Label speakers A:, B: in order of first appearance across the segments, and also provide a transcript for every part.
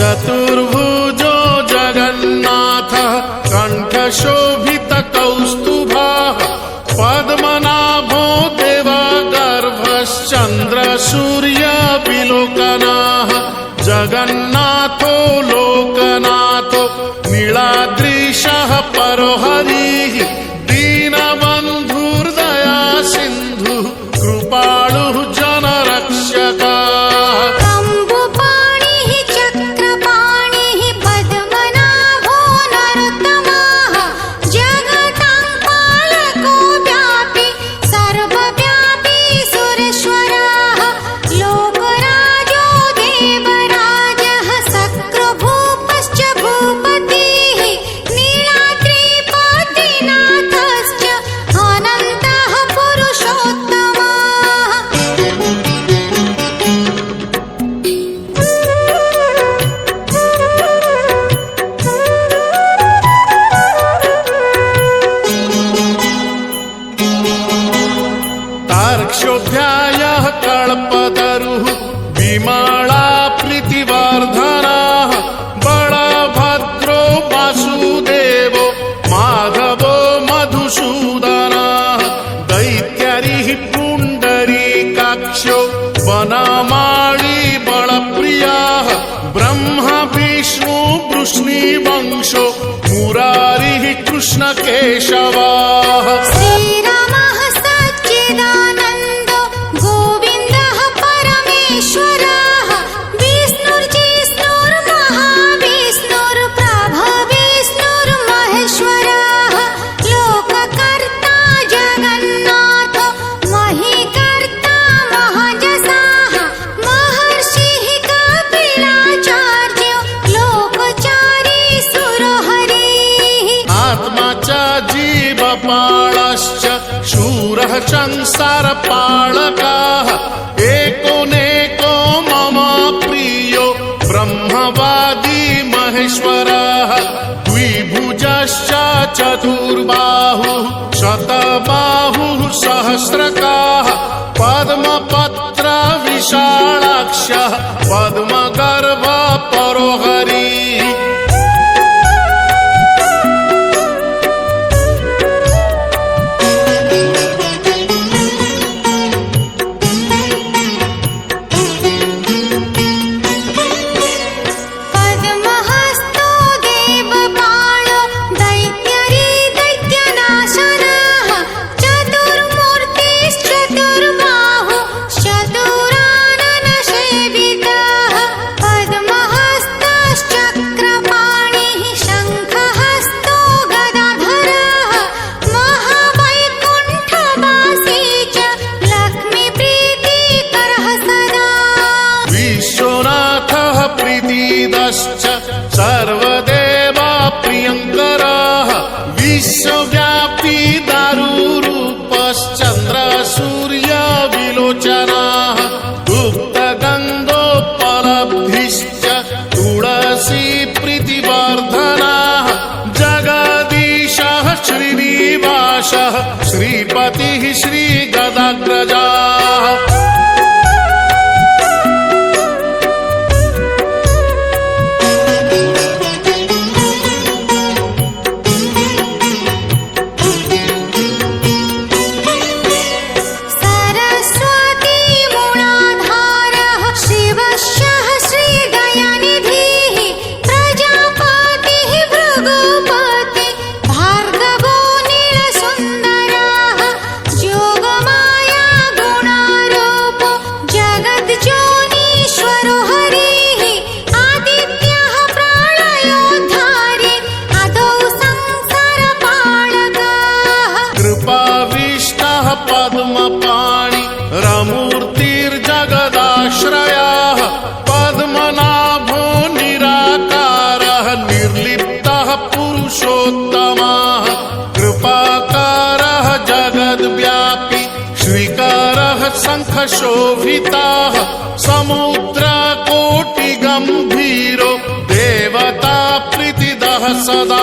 A: चतुर्भुजो जगन्नाथः कण्ठशोभितकौस्तुभः पद्मनाभो देवगर्भश्चन्द्रसूर्यविलोकनः जगन्नाथो लोकनाथो नीलाद्रीशः परो हरिः दीनबन्धुर्दया सिन्धुः कृपालुः जनरक्षकः तार्क्ष्योऽध्यायः कल्पतरुः विमला प्रीतिवर्धनः बलभद्रो वासुदेवो माधवो मधुसूदनः दैत्यरिः पुण्डरीकाक्षो वनमाली बलप्रियः ब्रह्मा विष्णु वृष्णिवंशो मुरारिः कृष्णकेशवः जीवपालश्च शूरः संसारपालकः एकोनेको मम प्रियो ब्रह्मवादी महेश्वरः द्विभुजश्च चतुर्बाहुः शतबाहुः सहस्रकाः पद्मपत्र विशालाक्षः पद्मगर्भ परो हरिः सर्वदेवा प्रियंकरः विश्वव्यापी दारुरूपश्चन्द्र सूर्य विलोचनः गुप्तगन्धोपलब्धिश्च तुलसी प्रीतिवर्धनः जगदीशः श्रीनिवासः श्रीपतिः श्रीगदाग्रजः पद्मपाणि रमूर्तिर्जगदाश्रयः पद्मनाभो निराकारः निर्लिप्तः पुरुषोत्तमः कृपाकारः जगद्व्यापी श्रीकरः शङ्खशोभितः समुद्रकोटिगम्भीरो देवता प्रीतिदः सदा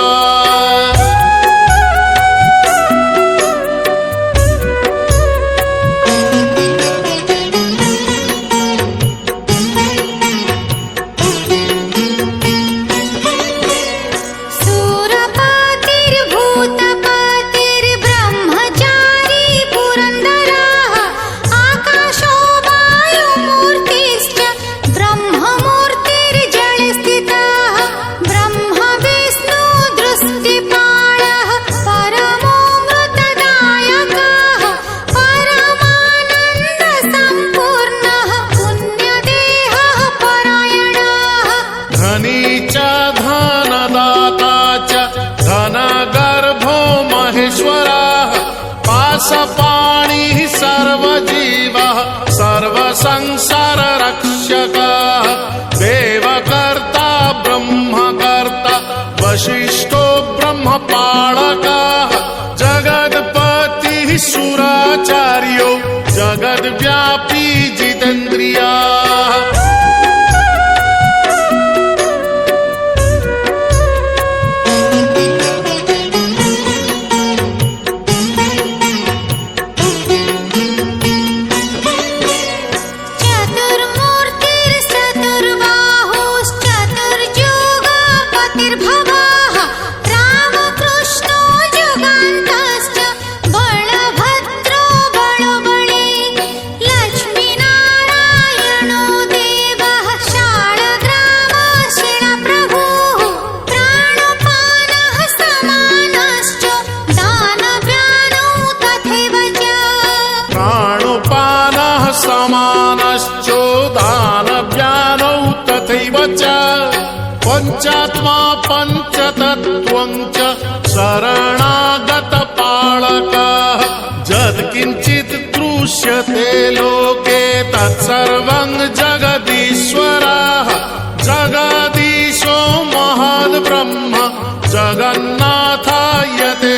A: पञ्चात्मा पञ्चतत्त्वं च शरणागतपालकः यत्किञ्चित् दृश्यते लोके तत्सर्वं जगदीश्वरः जगदीशो महद्ब्रह्म जगन्नाथायते